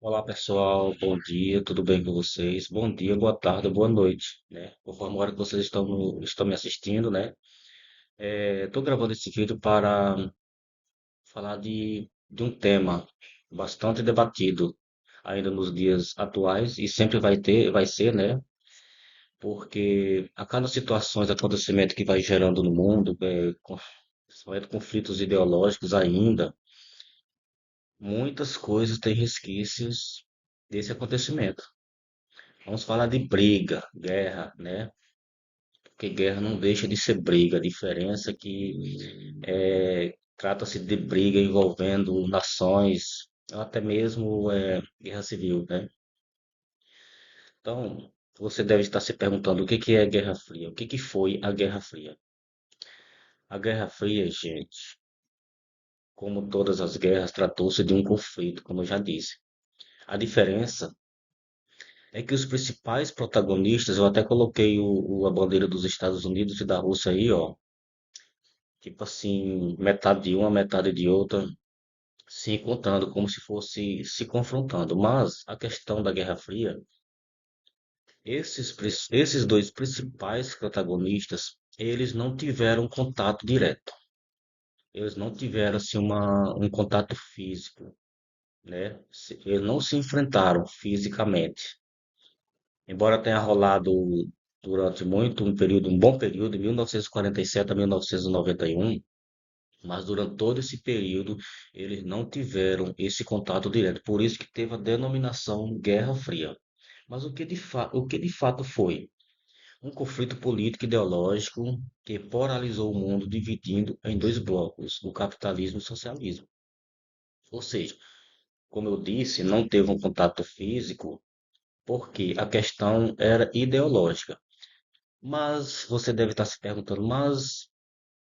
Olá pessoal, bom dia, tudo bem com vocês? Bom dia, boa tarde, boa noite, né? Conforme a hora que vocês estão me assistindo, né? Estou gravando esse vídeo para falar de um tema bastante debatido ainda nos dias atuais e sempre vai ser, né? Porque a cada situações, acontecimento que vai gerando no mundo, principalmente conflitos ideológicos ainda, muitas coisas têm resquícios desse acontecimento. Vamos falar de briga, guerra, né? Porque guerra não deixa de ser briga. A diferença é que trata-se de briga envolvendo nações, até mesmo guerra civil, né? Então, você deve estar se perguntando o que que é a Guerra Fria? O que que foi a Guerra Fria? A Guerra Fria, gente, como todas as guerras, tratou-se de um conflito, como eu já disse. A diferença é que os principais protagonistas, eu até coloquei a bandeira dos Estados Unidos e da Rússia aí, ó. Tipo assim, metade de uma, metade de outra, se encontrando, como se fosse se confrontando. Mas a questão da Guerra Fria, esses dois principais protagonistas, eles não tiveram contato direto. Eles não tiveram assim um contato físico, né? Eles não se enfrentaram fisicamente. Embora tenha rolado durante um bom período, de 1947 a 1991. Mas durante todo esse período eles não tiveram esse contato direto. Por isso que teve a denominação Guerra Fria. Mas o que de fato foi? Um conflito político ideológico que polarizou o mundo, dividindo em dois blocos, o capitalismo e o socialismo. Ou seja, como eu disse, não teve um contato físico porque a questão era ideológica. Mas você deve estar se perguntando, mas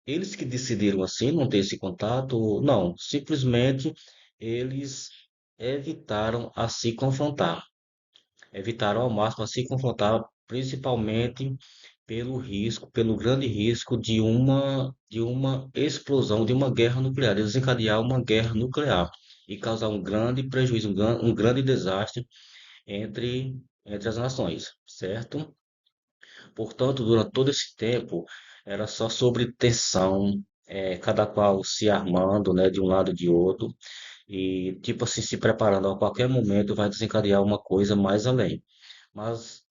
eles que decidiram assim não ter esse contato, não, simplesmente eles evitaram a se confrontar, evitaram ao máximo a se confrontar, principalmente pelo risco, pelo grande risco de uma explosão, de uma guerra nuclear, de desencadear uma guerra nuclear e causar um grande prejuízo, um grande desastre entre as nações, certo? Portanto, durante todo esse tempo, era só sobre tensão, cada qual se armando, né, de um lado e de outro, e tipo assim, se preparando a qualquer momento vai desencadear uma coisa mais além. Mas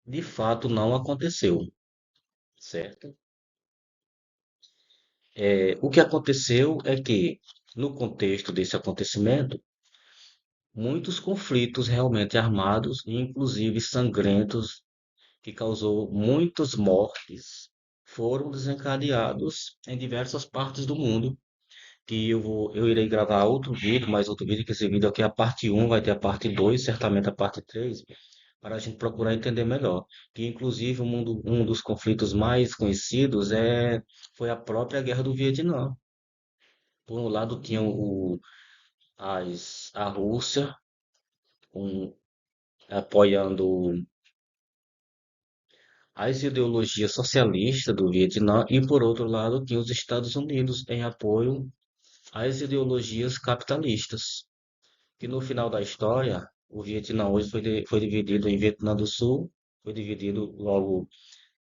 de fato não aconteceu, certo? O que aconteceu é que, no contexto desse acontecimento, muitos conflitos realmente armados, e inclusive sangrentos, que causou muitas mortes, foram desencadeados em diversas partes do mundo. Que eu irei gravar outro vídeo, mais outro vídeo, que esse vídeo aqui é a parte um, vai ter a parte 2, certamente a parte 3, para a gente procurar entender melhor. Que inclusive um dos conflitos mais conhecidos foi a própria Guerra do Vietnã. Por um lado tinha a Rússia com- apoiando as ideologias socialistas do Vietnã e, por outro lado, tinha os Estados Unidos em apoio às ideologias capitalistas, que no final da história, o Vietnã hoje foi dividido em Vietnã do Sul, foi dividido logo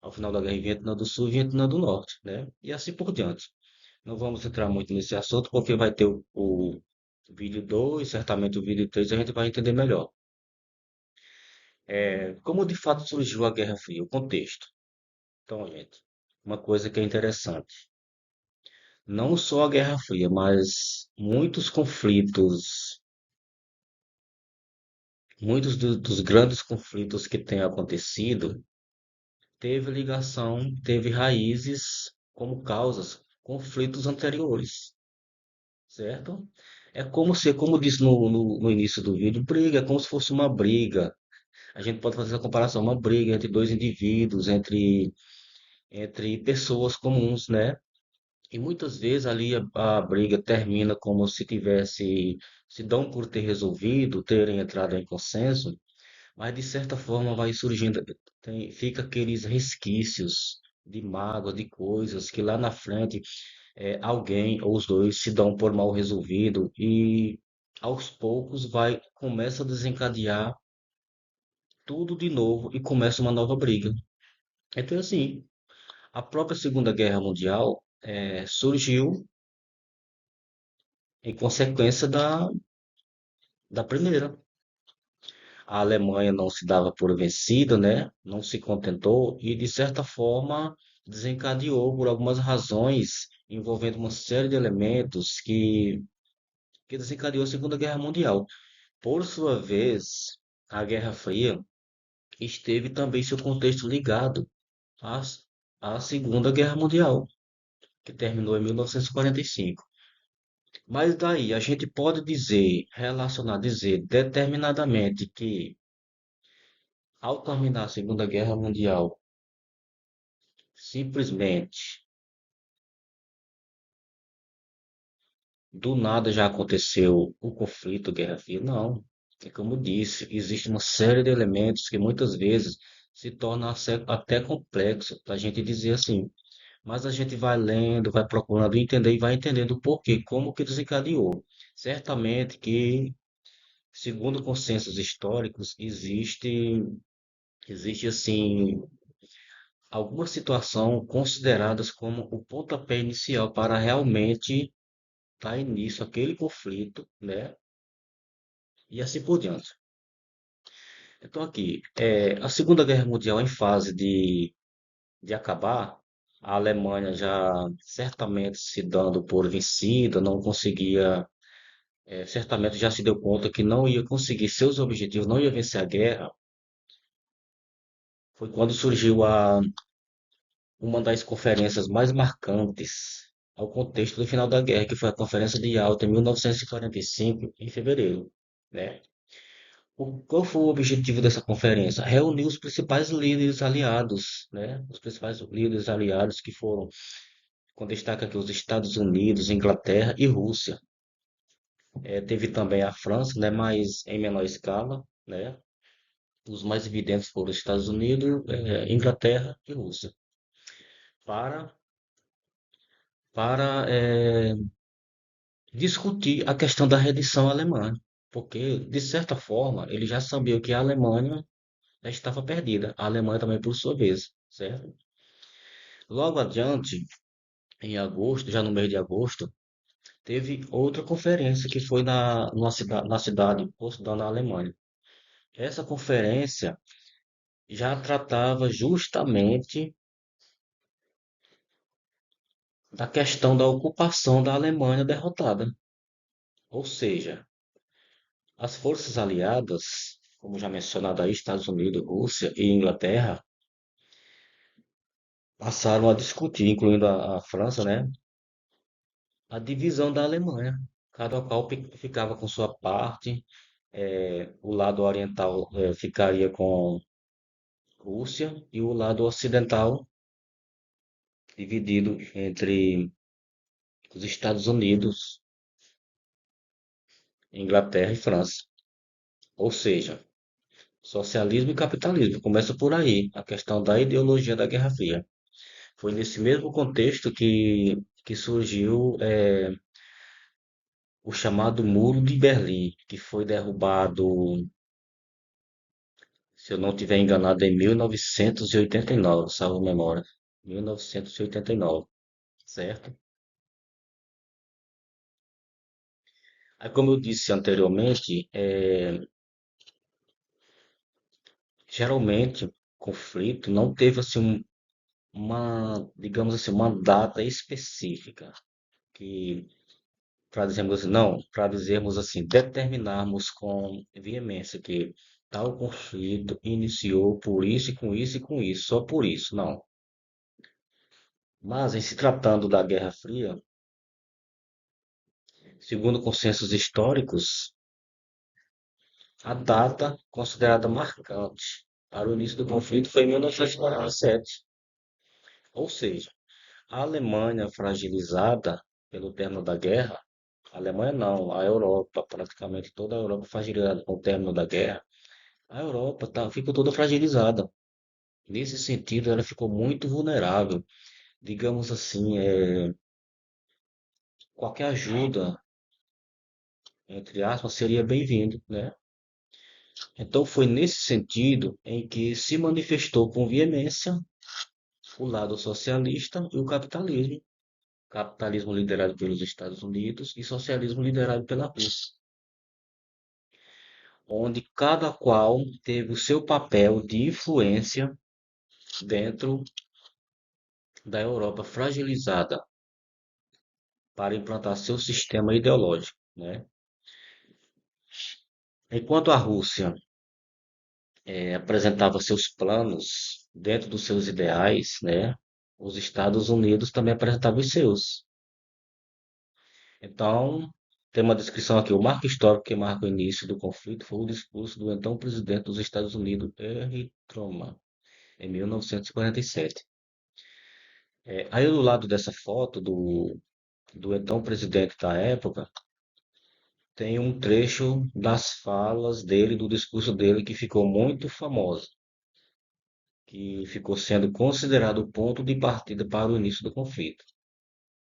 ao final da guerra em Vietnã do Sul e Vietnã do Norte, né? E assim por diante. Não vamos entrar muito nesse assunto, porque vai ter o vídeo 2, certamente o vídeo 3 a gente vai entender melhor. Como de fato surgiu a Guerra Fria, o contexto. Então, gente, uma coisa que é interessante. Não só a Guerra Fria, mas dos grandes conflitos que têm acontecido, teve raízes como causas, conflitos anteriores, certo? Como disse no início do vídeo, briga, é como se fosse uma briga. A gente pode fazer essa comparação, uma briga entre dois indivíduos, entre pessoas comuns, né? E muitas vezes ali a briga termina como se dão por ter resolvido, terem entrado em consenso, mas de certa forma vai surgindo, fica aqueles resquícios de mágoa, de coisas que lá na frente alguém ou os dois se dão por mal resolvido aos poucos começa a desencadear tudo de novo e começa uma nova briga. Então, assim, a própria Segunda Guerra Mundial surgiu em consequência da primeira. A Alemanha não se dava por vencida, né? Não se contentou e, de certa forma, desencadeou por algumas razões envolvendo uma série de elementos que desencadeou a Segunda Guerra Mundial. Por sua vez, a Guerra Fria esteve também seu contexto ligado à, à Segunda Guerra Mundial, que terminou em 1945. Mas daí a gente pode dizer determinadamente que ao terminar a Segunda Guerra Mundial, simplesmente do nada já aconteceu o conflito, a Guerra Fria. Não. É como eu disse, existe uma série de elementos que muitas vezes se torna até complexo para a gente dizer assim. Mas a gente vai lendo, vai procurando entender e vai entendendo o porquê, como que desencadeou. Certamente que, segundo consensos históricos, existe assim alguma situação consideradas como o pontapé inicial para realmente dar início àquele conflito, né? E assim por diante. Então aqui, a Segunda Guerra Mundial em fase de acabar, a Alemanha já certamente se dando por vencida, não conseguia, certamente já se deu conta que não ia conseguir seus objetivos, não ia vencer a guerra. Foi quando surgiu uma das conferências mais marcantes ao contexto do final da guerra, que foi a Conferência de Yalta em 1945, em fevereiro, né? Qual foi o objetivo dessa conferência? Reunir os principais líderes aliados, né? Os principais líderes aliados que foram, com destaque aqui, os Estados Unidos, Inglaterra e Rússia. Teve também a França, né? Mas em menor escala, né? Os mais evidentes foram os Estados Unidos, Inglaterra e Rússia, para, para discutir a questão da rendição alemã. Porque, de certa forma, ele já sabia que a Alemanha já estava perdida. A Alemanha também, por sua vez, certo? Logo adiante, em agosto, já no mês de agosto, teve outra conferência que foi na cidade de Potsdam, na Alemanha. Essa conferência já tratava justamente da questão da ocupação da Alemanha derrotada. Ou seja, as forças aliadas, como já mencionado aí, Estados Unidos, Rússia e Inglaterra, passaram a discutir, incluindo a França, né, a divisão da Alemanha. Cada qual ficava com sua parte, o lado oriental ficaria com Rússia e o lado ocidental dividido entre os Estados Unidos, Inglaterra e França. Ou seja, socialismo e capitalismo. Começa por aí, a questão da ideologia da Guerra Fria. Foi nesse mesmo contexto que surgiu o chamado Muro de Berlim, que foi derrubado, se eu não estiver enganado, em 1989, salvo memória. 1989, certo? Aí, como eu disse anteriormente, geralmente conflito não teve assim digamos assim, uma data específica que para dizermos assim, não, para dizermos assim, determinarmos com veemência que tal conflito iniciou por isso e com isso e com isso, só por isso, não. Mas em se tratando da Guerra Fria, segundo consensos históricos, a data considerada marcante para o início do conflito foi 1947. Ou seja, a Alemanha fragilizada pelo término da guerra, a Alemanha não, a Europa, praticamente toda a Europa fragilizada com o término da guerra, a Europa ficou toda fragilizada. Nesse sentido, ela ficou muito vulnerável. Digamos assim, qualquer ajuda entre aspas, seria bem-vindo, né? Então foi nesse sentido em que se manifestou com veemência o lado socialista e o capitalismo. Capitalismo liderado pelos Estados Unidos e socialismo liderado pela Rússia, onde cada qual teve o seu papel de influência dentro da Europa fragilizada para implantar seu sistema ideológico, né? Enquanto a Rússia apresentava seus planos dentro dos seus ideais, né? Os Estados Unidos também apresentavam os seus. Então, tem uma descrição aqui. O marco histórico que marca o início do conflito foi o discurso do então presidente dos Estados Unidos, Harry Truman, em 1947. Aí, do lado dessa foto do então presidente da época, tem um trecho das falas dele, do discurso dele, que ficou muito famoso, que ficou sendo considerado o ponto de partida para o início do conflito.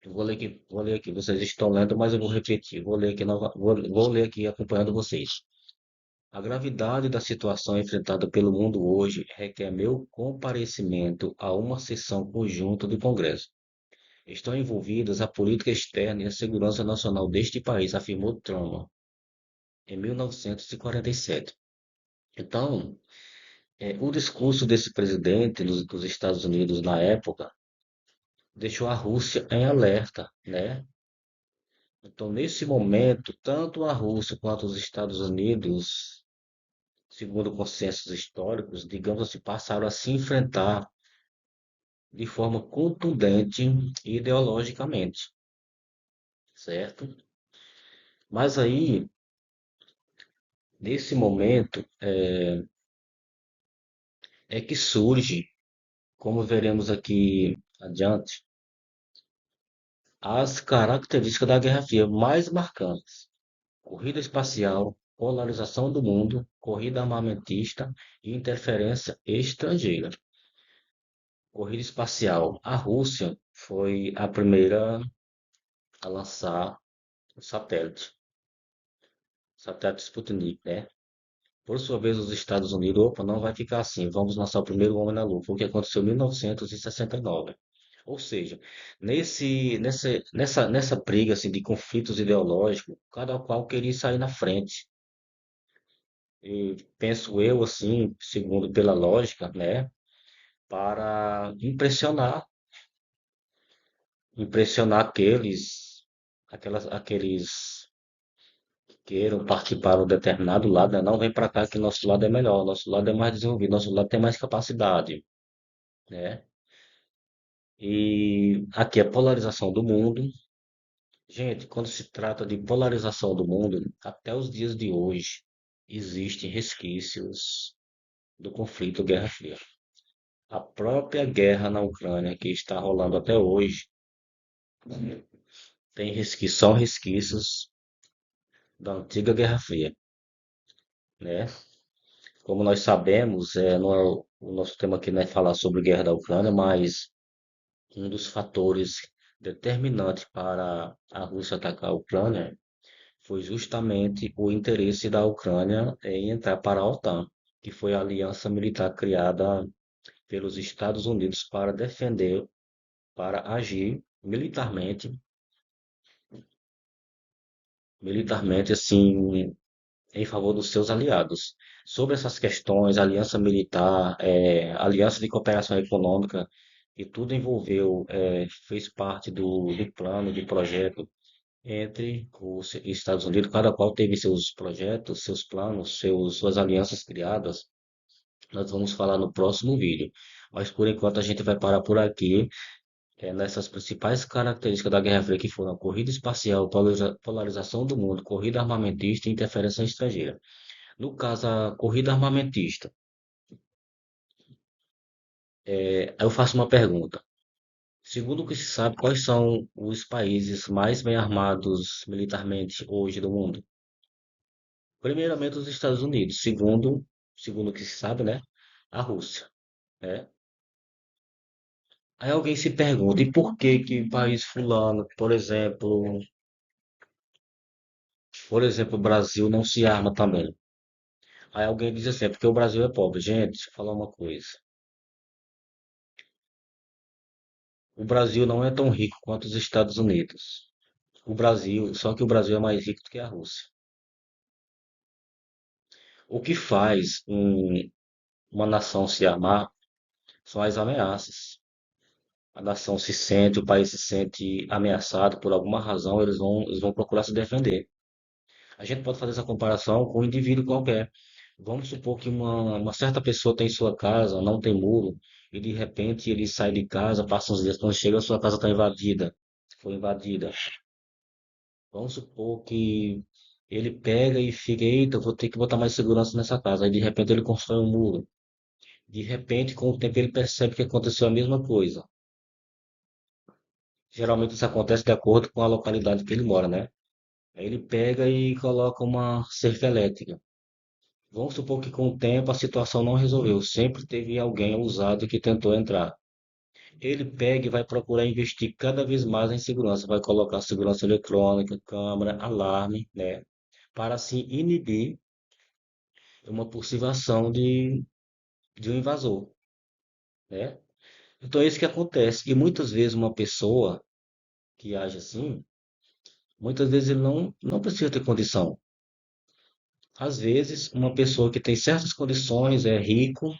Eu vou ler aqui. Vocês estão lendo, mas eu vou repetir. Vou ler aqui, vou ler aqui acompanhando vocês. A gravidade da situação enfrentada pelo mundo hoje requer meu comparecimento a uma sessão conjunta do Congresso. Estão envolvidas a política externa e a segurança nacional deste país, afirmou Truman em 1947. Então, o discurso desse presidente dos Estados Unidos na época deixou a Rússia em alerta, né? Então, nesse momento, tanto a Rússia quanto os Estados Unidos, segundo consensos históricos, digamos assim, passaram a se enfrentar de forma contundente ideologicamente, certo? Mas aí, nesse momento, é que surge, como veremos aqui adiante, as características da Guerra Fria mais marcantes: corrida espacial, polarização do mundo, corrida armamentista e interferência estrangeira. Corrida espacial. A Rússia foi a primeira a lançar o satélite Sputnik, né? Por sua vez, os Estados Unidos, opa, não vai ficar assim, vamos lançar o primeiro homem na Lua, foi o que aconteceu em 1969. Ou seja, nessa briga assim, de conflitos ideológicos, cada qual queria sair na frente. E penso eu, assim, segundo pela lógica, né, para impressionar aqueles que queiram partir para um determinado lado, né? Não vem para cá que nosso lado é melhor, nosso lado é mais desenvolvido, nosso lado tem mais capacidade, né? E aqui a polarização do mundo. Gente, quando se trata de polarização do mundo, até os dias de hoje, existem resquícios do conflito Guerra Fria. A própria guerra na Ucrânia, que está rolando até hoje, são resquícios da antiga Guerra Fria, né? Como nós sabemos, não é o nosso tema aqui não é falar sobre guerra da Ucrânia, mas um dos fatores determinantes para a Rússia atacar a Ucrânia foi justamente o interesse da Ucrânia em entrar para a OTAN, que foi a aliança militar criada pelos Estados Unidos para defender, para agir militarmente assim, em favor dos seus aliados. Sobre essas questões, aliança militar, aliança de cooperação econômica, e tudo envolveu, fez parte do plano, de projeto entre Rússia e Estados Unidos, cada qual teve seus projetos, seus planos, suas alianças criadas. Nós vamos falar no próximo vídeo. Mas por enquanto a gente vai parar por aqui, nessas principais características da Guerra Fria, que foram a corrida espacial, polarização do mundo, corrida armamentista e interferência estrangeira. No caso, a corrida armamentista, eu faço uma pergunta. Segundo o que se sabe, quais são os países mais bem armados militarmente hoje do mundo? Primeiramente, os Estados Unidos. Segundo o que se sabe, né? A Rússia, né? Aí alguém se pergunta, e por que que país fulano, por exemplo, Por exemplo, o Brasil não se arma também. Aí alguém diz assim, é porque o Brasil é pobre. Gente, deixa eu falar uma coisa. O Brasil não é tão rico quanto os Estados Unidos. Só que o Brasil é mais rico do que a Rússia. O que faz uma nação se armar são as ameaças. A nação se sente, o país se sente ameaçado por alguma razão, eles vão procurar se defender. A gente pode fazer essa comparação com um indivíduo qualquer. Vamos supor que uma certa pessoa tem sua casa, não tem muro, e de repente ele sai de casa, passa uns dias, quando chega a sua casa está invadida, foi invadida. Vamos supor que ele pega e fica, eita, vou ter que botar mais segurança nessa casa. Aí de repente ele constrói um muro. De repente, com o tempo, ele percebe que aconteceu a mesma coisa. Geralmente isso acontece de acordo com a localidade que ele mora, né? Aí ele pega e coloca uma cerca elétrica. Vamos supor que com o tempo a situação não resolveu. Sempre teve alguém ousado que tentou entrar. Ele pega e vai procurar investir cada vez mais em segurança. Vai colocar segurança eletrônica, câmera, alarme, né? Para assim inibir uma possível ação de um invasor, né? Então é isso que acontece. E muitas vezes uma pessoa que age assim, muitas vezes ele não precisa ter condição. Às vezes, uma pessoa que tem certas condições, é rico,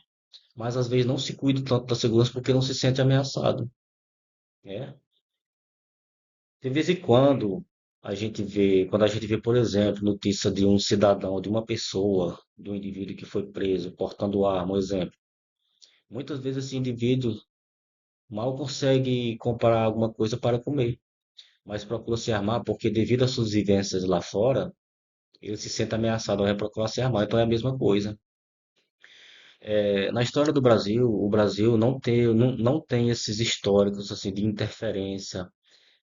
mas às vezes não se cuida tanto da segurança porque não se sente ameaçado, né? De vez em quando quando a gente vê, por exemplo, notícia de um cidadão, de uma pessoa, de um indivíduo que foi preso portando arma, um exemplo. Muitas vezes esse indivíduo mal consegue comprar alguma coisa para comer, mas procura se armar porque devido às suas vivências lá fora, ele se sente ameaçado ao procurar se armar. Então é a mesma coisa. Na história do Brasil, o Brasil não tem esses históricos assim de interferência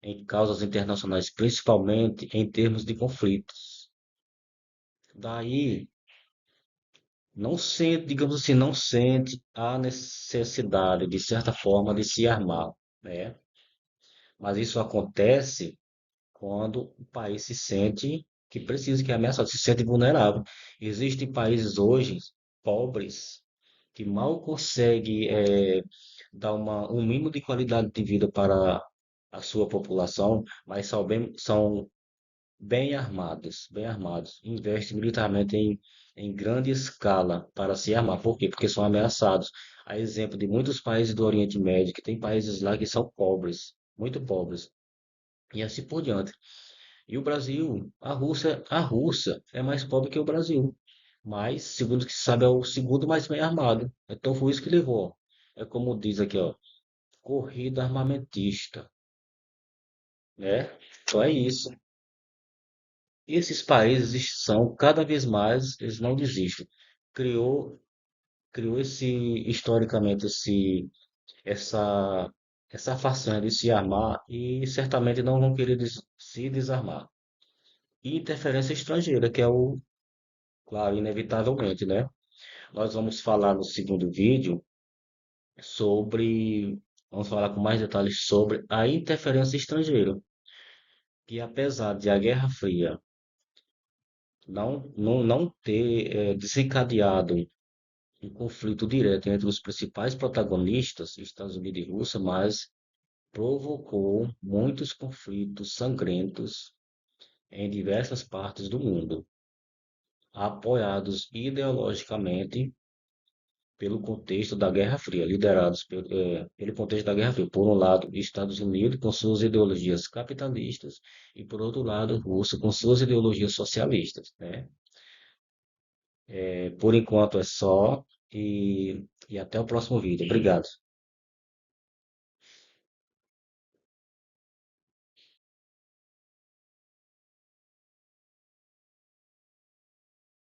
em causas internacionais, principalmente em termos de conflitos. Daí, não sente, digamos assim, não sente a necessidade, de certa forma, de se armar, né? Mas isso acontece quando o país se sente que precisa, que é ameaçado, se sente vulnerável. Existem países hoje pobres que mal conseguem dar um mínimo de qualidade de vida para a sua população, mas são bem armados, investem militarmente em grande escala para se armar. Por quê? Porque são ameaçados. A exemplo de muitos países do Oriente Médio, que tem países lá que são pobres, muito pobres, e assim por diante. E o Brasil, a Rússia é mais pobre que o Brasil. Mas, segundo o que se sabe, é o segundo mais bem armado. Então foi isso que levou. É como diz aqui, ó, corrida armamentista, né? Então é isso. Esses países são cada vez mais, eles não desistem. Criou, criou historicamente essa, essa façanha de se armar e certamente não vão querer se desarmar. E interferência estrangeira, que é o, claro, inevitavelmente, né? Nós vamos falar no segundo vídeo sobre, vamos falar com mais detalhes sobre a interferência estrangeira, que apesar de a Guerra Fria não ter desencadeado um conflito direto entre os principais protagonistas, Estados Unidos e Rússia, mas provocou muitos conflitos sangrentos em diversas partes do mundo, apoiados ideologicamente pelo contexto da Guerra Fria, liderados pelo contexto da Guerra Fria. Por um lado, Estados Unidos com suas ideologias capitalistas e, por outro lado, Rússia com suas ideologias socialistas, né? Por enquanto é só e até o próximo vídeo. Obrigado.